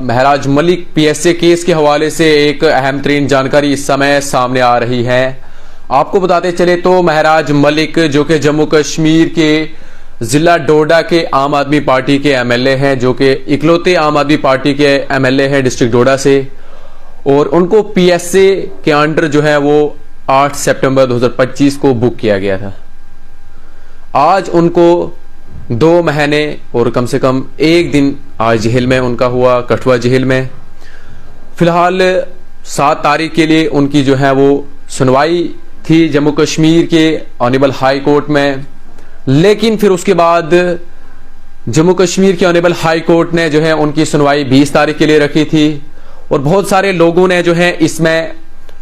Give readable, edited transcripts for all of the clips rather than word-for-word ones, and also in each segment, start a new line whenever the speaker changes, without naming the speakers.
महराज Malik PSA case के हवाले से एक अहम तरीन जानकारी इस समय सामने आ रही है। आपको बताते चले तो महराज मलिक जो कि जम्मू कश्मीर के जिला डोडा के आम आदमी पार्टी के एमएलए हैं, जो कि इकलौते आम आदमी पार्टी के एमएलए हैं डिस्ट्रिक्ट डोडा से, और उनको पीएसए के अंडर जो है वो 8 सितंबर 2025 को बुक किया गया था। आज उनको 2 महीने और कम से कम 1 दिन आज जेल में उनका हुआ, कठुआ जेल में। फिलहाल 7 तारीख के लिए उनकी जो है वो सुनवाई थी जम्मू कश्मीर के ऑनरेबल हाई कोर्ट में, लेकिन फिर उसके बाद जम्मू कश्मीर के ऑनरेबल हाई कोर्ट ने जो है उनकी सुनवाई 20 तारीख के लिए रखी थी। और बहुत सारे लोगों ने जो है इसमें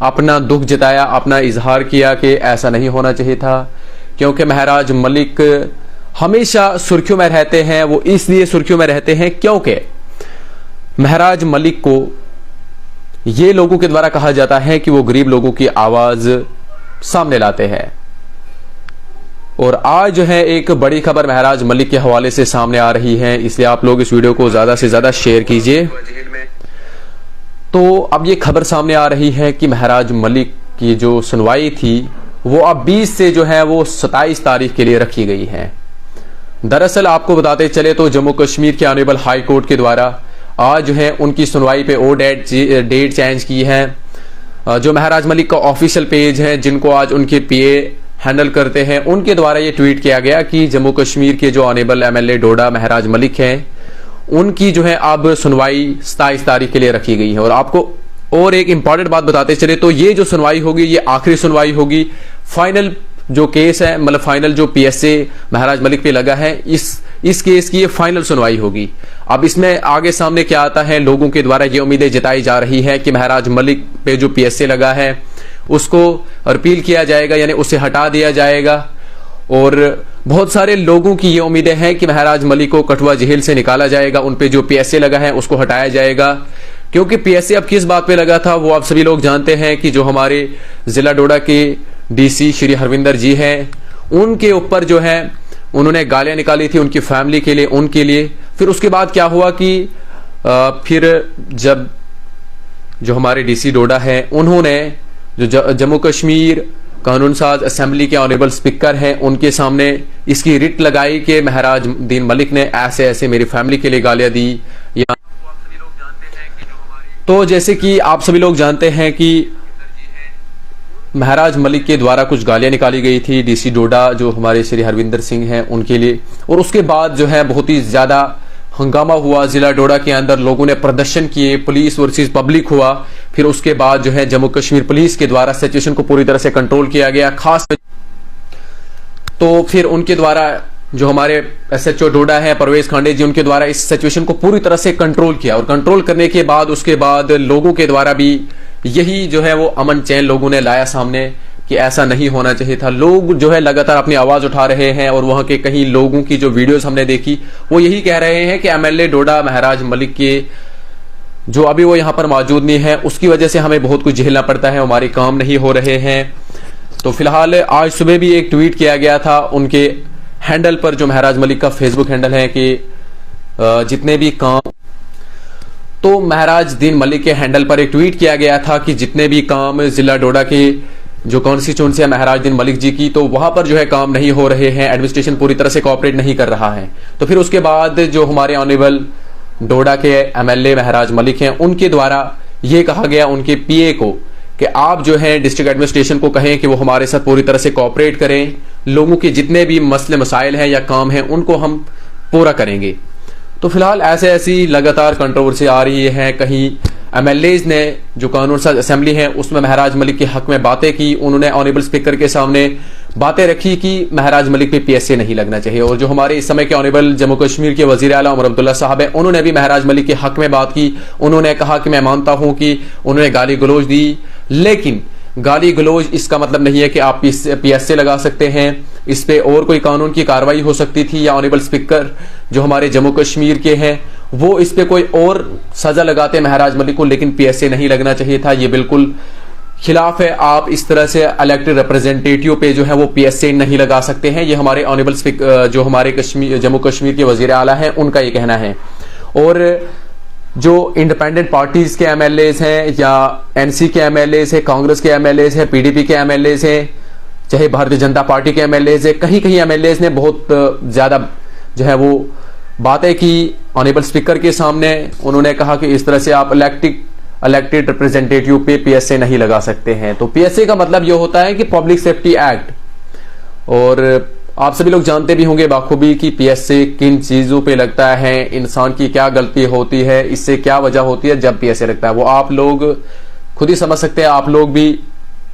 अपना दुख जताया, अपना इजहार किया कि ऐसा नहीं होना चाहिए था, क्योंकि महराज मलिक हमेशा सुर्खियों में रहते हैं। वो इसलिए सुर्खियों में रहते हैं क्योंकि महराज मलिक को ये लोगों के द्वारा कहा जाता है कि वो गरीब लोगों की आवाज सामने लाते हैं। और आज जो है एक बड़ी खबर महराज मलिक के हवाले से सामने आ रही है, इसलिए आप लोग इस वीडियो को ज्यादा से ज्यादा शेयर कीजिए। तो अब ये खबर सामने आ रही है कि महराज मलिक की जो सुनवाई थी वो अब 20 से जो है वो 27 तारीख के लिए रखी गई है। दरअसल आपको बताते चले तो जम्मू कश्मीर के ऑनरेबल हाई कोर्ट के द्वारा आज जो है उनकी सुनवाई पे और डेट चेंज की है। जो महराज मलिक का ऑफिशियल पेज है, जिनको आज उनके पीए हैंडल करते हैं, उनके द्वारा ये ट्वीट किया गया कि जम्मू कश्मीर के जो ऑनरेबल एमएलए डोडा महराज मलिक हैं, उनकी जो है अब सुनवाई 27 तारीख के लिए रखी गई है। और आपको और एक इंपॉर्टेंट बात बताते चले तो ये जो सुनवाई होगी ये आखिरी सुनवाई होगी। फाइनल जो केस है, मतलब फाइनल जो पीएसए महराज मलिक पे लगा है, इस केस की ये फाइनल सुनवाई होगी। अब इसमें आगे सामने क्या आता है, लोगों के द्वारा ये उम्मीदें जताई जा रही है कि महराज मलिक पे जो पीएसए लगा है उसको रिपील किया जाएगा, यानी उसे हटा दिया जाएगा। और बहुत सारे लोगों की ये उम्मीदें हैं कि महराज मलिक को कठुआ जेल से निकाला जाएगा, उन पे जो पीएसए लगा है उसको हटाया जाएगा। क्योंकि पीएसए अब किस बात पे लगा था वो आप सभी लोग जानते हैं कि जो हमारे जिला डोडा के डीसी श्री हरविंदर जी हैं, उनके ऊपर जो है उन्होंने गालियां निकाली थी उनकी फैमिली के लिए, उनके लिए। फिर उसके बाद क्या हुआ कि फिर जब जो हमारे डीसी डोडा है, उन्होंने जो जम्मू कश्मीर कानून साज असेंबली के ऑनरेबल स्पीकर हैं, उनके सामने इसकी रिट लगाई कि महराज दीन मलिक ने ऐसे ऐसे मेरी फैमिली के लिए गालियां दी। या तो जैसे कि आप सभी लोग जानते हैं कि महराज मलिक के द्वारा कुछ गालियां निकाली गई थी डीसी डोडा जो हमारे श्री हरविंदर सिंह हैं उनके लिए। और उसके बाद जो है बहुत ही ज्यादा हंगामा हुआ जिला डोडा के अंदर, लोगों ने प्रदर्शन किए, पुलिस वर्सेस पब्लिक हुआ। फिर उसके बाद जो है जम्मू कश्मीर पुलिस के द्वारा सिचुएशन को पूरी तरह से कंट्रोल किया गया। खास तो फिर उनके द्वारा जो हमारे एसएचओ डोडा है परवेज खांडे जी, उनके द्वारा इस सिचुएशन को पूरी तरह से कंट्रोल किया। और कंट्रोल करने के बाद उसके बाद लोगों के द्वारा भी यही जो है वो अमन चैन लोगों ने लाया सामने कि ऐसा नहीं होना चाहिए था। लोग जो है लगातार अपनी आवाज उठा रहे हैं। और वहां के कहीं लोगों की जो वीडियोस हमने देखी वो यही कह रहे हैं कि एमएलए डोडा महराज मलिक के जो अभी वो यहां पर मौजूद नहीं है उसकी वजह से हमें बहुत कुछ झेलना पड़ता है, हमारे काम नहीं हो रहे हैं। तो फिलहाल आज सुबह भी एक ट्वीट किया गया था उनके हैंडल पर, जो महराज मलिक का फेसबुक हैंडल है, कि जितने भी काम, तो महराज दीन मलिक के हैंडल पर एक ट्वीट किया गया था कि जितने भी काम जिला डोडा के जो कॉन्स्टिट्यूंसी है महराज दीन मलिक जी की, तो वहां पर जो है काम नहीं हो रहे हैं, एडमिनिस्ट्रेशन पूरी तरह से कोऑपरेट नहीं कर रहा है। तो फिर उसके बाद जो हमारे ऑनरेबल डोडा के एमएलए महराज मलिक हैं, उनके द्वारा ये कहा गया उनके पीए को कि आप जो है डिस्ट्रिक्ट एडमिनिस्ट्रेशन को कहें कि वो हमारे साथ पूरी तरह से कोऑपरेट करें, लोगों के जितने भी मसले मसाइल हैं या काम हैं उनको हम पूरा करेंगे। तो फिलहाल ऐसी लगातार कंट्रोवर्सी आ रही है। कहीं एमएलएज ने जो कानून साज असेंबली है उसमें महराज मलिक के हक में बातें की, उन्होंने ऑनरेबल स्पीकर के सामने बातें रखी कि महराज मलिक पे पीएसए नहीं लगना चाहिए। और जो हमारे इस समय के ऑनरेबल जम्मू कश्मीर के वजीर आला उमर अब्दुल्ला साहब है, उन्होंने भी महराज मलिक के हक में बात की। उन्होंने कहा कि मैं मानता हूं कि उन्होंने गाली गलौज दी, लेकिन गाली गलौज इसका मतलब नहीं है कि आप पीएसए लगा सकते हैं, इस पे और कोई कानून की कार्रवाई हो सकती थी, या ऑनरेबल स्पीकर जो हमारे जम्मू कश्मीर के हैं वो इस पे कोई और सजा लगाते महराज मलिक को, लेकिन पीएसए नहीं लगना चाहिए था। ये बिल्कुल खिलाफ है। आप इस तरह से इलेक्टेड रिप्रेजेंटेटिव पे जो है वो पीएसए नहीं लगा सकते हैं। ये हमारे ऑनरेबल स्पीकर जो हमारे जम्मू कश्मीर के वजीर आला हैं उनका ये कहना है। और जो इंडिपेंडेंट पार्टीज के एमएलएज हैं या एनसी के एमएलएज हैं, कांग्रेस के एमएलएज हैं, पीडीपी के एमएलएज हैं, चाहे भारतीय जनता पार्टी के एमएलएज हैं, कहीं कहीं एमएलएज ने बहुत ज्यादा जो है वो बातें की ऑनरेबल स्पीकर के सामने। उन्होंने कहा कि इस तरह से आप इलेक्टेड रिप्रेजेंटेटिव पे पीएसए नहीं लगा सकते हैं। तो पीएसए का मतलब यह होता है कि पब्लिक सेफ्टी एक्ट, और आप सभी लोग जानते भी होंगे बाखूबी कि पीएसए किन चीजों पे लगता है, इंसान की क्या गलती होती है, इससे क्या वजह होती है जब पीएसए लगता है, वो आप लोग खुद ही समझ सकते हैं। आप लोग भी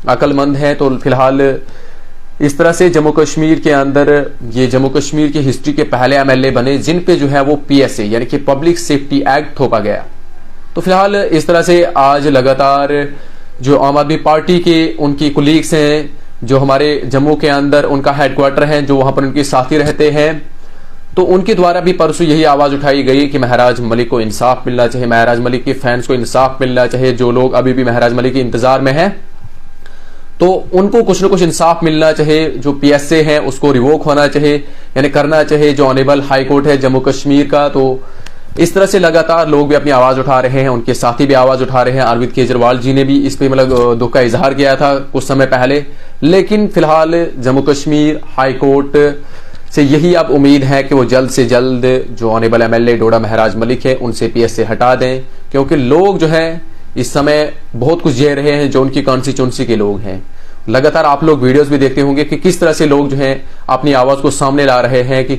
अक्लमंद हैं। तो फिलहाल इस तरह से जम्मू कश्मीर के अंदर ये जम्मू कश्मीर की हिस्ट्री के पहले एमएलए बने जिन पे जो है वो पीएसए यानी कि पब्लिक सेफ्टी एक्ट थोपा गया। तो फिलहाल इस तरह से आज लगातार जो आम आदमी पार्टी के उनकी कुलीग्स हैं, जो हमारे जम्मू के अंदर उनका हेडक्वार्टर है, जो वहां पर उनके साथी रहते हैं, तो उनके द्वारा भी परसों यही आवाज उठाई गई कि महराज मलिक को इंसाफ मिलना चाहिए, महराज मलिक के फैंस को इंसाफ मिलना चाहिए। जो लोग अभी भी महराज मलिक के इंतजार में हैं तो उनको कुछ न कुछ इंसाफ मिलना चाहिए। जो पीएसए है उसको रिवोक होना चाहिए, यानी करना चाहिए, जो ऑनरेबल हाई कोर्ट है जम्मू कश्मीर का। तो इस तरह से लगातार लोग भी अपनी आवाज उठा रहे हैं, उनके साथी भी आवाज उठा रहे हैं। अरविंद केजरीवाल जी ने भी इस पे मतलब दुख का इजहार किया था कुछ समय पहले। लेकिन फिलहाल जम्मू कश्मीर हाई कोर्ट से यही अब उम्मीद है कि वो जल्द से जल्द जो ऑनरेबल एमएलए डोडा महराज मलिक है उनसे पीएसए हटा दें, क्योंकि लोग जो है इस समय बहुत कुछ झेल रहे हैं जो उनकी कॉन्स्टिट्यूंसी के लोग हैं। लगातार आप लोग वीडियोस भी देखते होंगे कि किस तरह से लोग जो हैं अपनी आवाज को सामने ला रहे हैं कि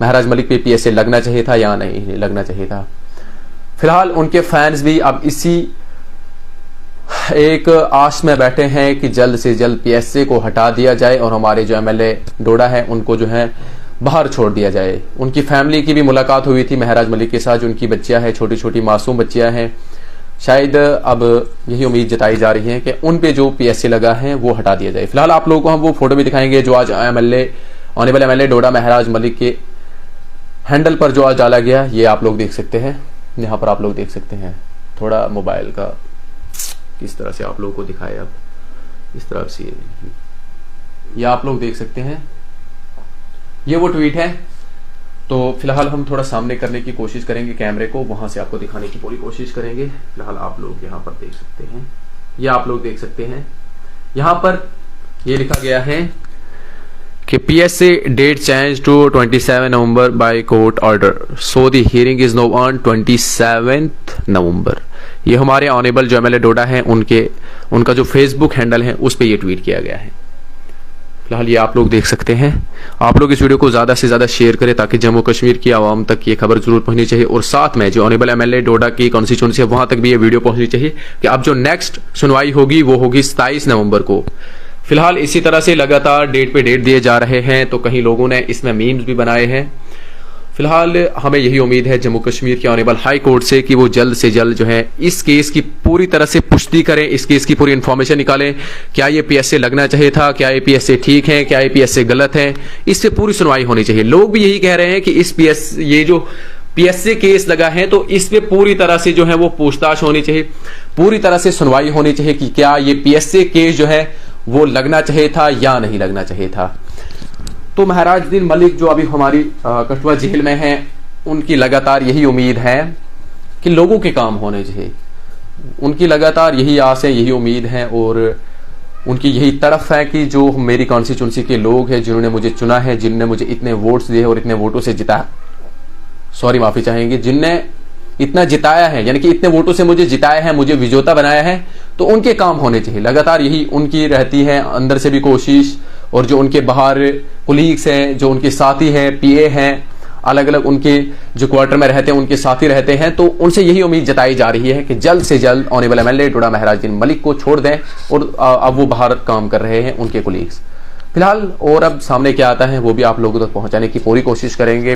महराज मलिक पे पीएसए लगना चाहिए था या नहीं लगना चाहिए था। फिलहाल उनके फैंस भी अब इसी एक आस में बैठे हैं कि जल्द से जल्द पीएसए को हटा दिया जाए और हमारे जो एमएलए डोडा है उनको जो है बाहर छोड़ दिया जाए। उनकी फैमिली की भी मुलाकात हुई थी महराज मलिक के साथ, जो उनकी बच्चियां हैं, छोटी छोटी मासूम बच्चियां हैं। शायद अब यही उम्मीद जताई जा रही है कि उन पे जो पीएसए लगा है वो हटा दिया जाए। फिलहाल आप लोगों को हम वो फोटो भी दिखाएंगे जो आज ऑनरेबल एमएलए डोडा महराज मलिक के हैंडल पर जो आज डाला गया, ये आप लोग देख सकते हैं। यहाँ पर आप लोग देख सकते हैं, थोड़ा मोबाइल का किस तरह से आप लोगों को दिखाए, अब इस तरफ से ये आप लोग देख सकते हैं, ये वो ट्वीट है। तो फिलहाल हम थोड़ा सामने करने की कोशिश करेंगे कैमरे को, वहां से आपको दिखाने की पूरी कोशिश करेंगे। फिलहाल आप लोग यहाँ पर देख सकते हैं, ये आप लोग देख सकते हैं, यहाँ पर ये लिखा गया है कि PSA date change to 27 November by court order, so the hearing is no on 27 November. ये हमारे ऑनरेबल जो एमएलए डोडा है उनका जो फेसबुक हैंडल है उस पर यह ट्वीट किया गया है। फिलहाल ये आप लोग देख सकते हैं। आप लोग इस वीडियो को ज्यादा से ज्यादा शेयर करें ताकि जम्मू कश्मीर की आवाम तक ये खबर जरूर पहुंचनी चाहिए, और साथ में जो ऑनरेबल एमएलए डोडा की कॉन्स्टिट्यूंसी है वहां तक भी ये वीडियो पहुंचनी चाहिए कि अब जो नेक्स्ट सुनवाई होगी वो होगी 27 नवंबर को। फिलहाल इसी तरह से लगातार डेट पे डेट दिए जा रहे हैं, तो कहीं लोगों ने इसमें मीम्स भी बनाए हैं। फिलहाल हमें यही उम्मीद है जम्मू कश्मीर के ऑनरेबल हाई कोर्ट से कि वो जल्द से जल्द जो है इस केस की पूरी तरह से पुष्टि करें, इस केस की पूरी इन्फॉर्मेशन निकालें। क्या ये पीएसए लगना चाहिए था, क्या ये पीएसए ठीक है, क्या ये पीएसए गलत है, इससे पूरी सुनवाई होनी चाहिए। लोग भी यही कह रहे हैं कि ये जो पीएसए केस लगा है तो इस पे पूरी तरह से जो है वो पूछताछ होनी चाहिए, पूरी तरह से सुनवाई होनी चाहिए कि क्या ये पीएसए केस जो है वो लगना चाहिए था या नहीं लगना चाहिए था। तो महराजुद्दीन मलिक जो अभी हमारी कठुआ जेल में हैं, उनकी लगातार यही उम्मीद है कि लोगों के काम होने चाहिए। उनकी लगातार यही आस है, यही उम्मीद है, और उनकी यही तरफ है कि जो मेरी कॉन्स्टिट्यूंसी के लोग हैं, जिन्होंने मुझे चुना है, जिन्होंने मुझे इतने वोट्स दिए और इतने वोटों से जिताया, माफी चाहेंगे, जिनने इतना जिताया है, यानी कि इतने वोटों से मुझे जिताया है, मुझे विजेता बनाया है, तो उनके काम होने चाहिए। लगातार यही उनकी रहती है अंदर से भी कोशिश, और जो उनके बाहर कुलीग्स हैं, जो उनके साथी हैं, पीए हैं, अलग अलग उनके जो क्वार्टर में रहते हैं उनके साथी रहते हैं, तो उनसे यही उम्मीद जताई जा रही है कि जल्द से जल्द ऑनरेबल एमएलए डोडा महराजुद्दीन मलिक को छोड़ दें, और अब वो बाहर काम कर रहे हैं उनके कुलीग्स। फिलहाल और अब सामने क्या आता है वो भी आप लोगों तक पहुंचाने की पूरी कोशिश करेंगे।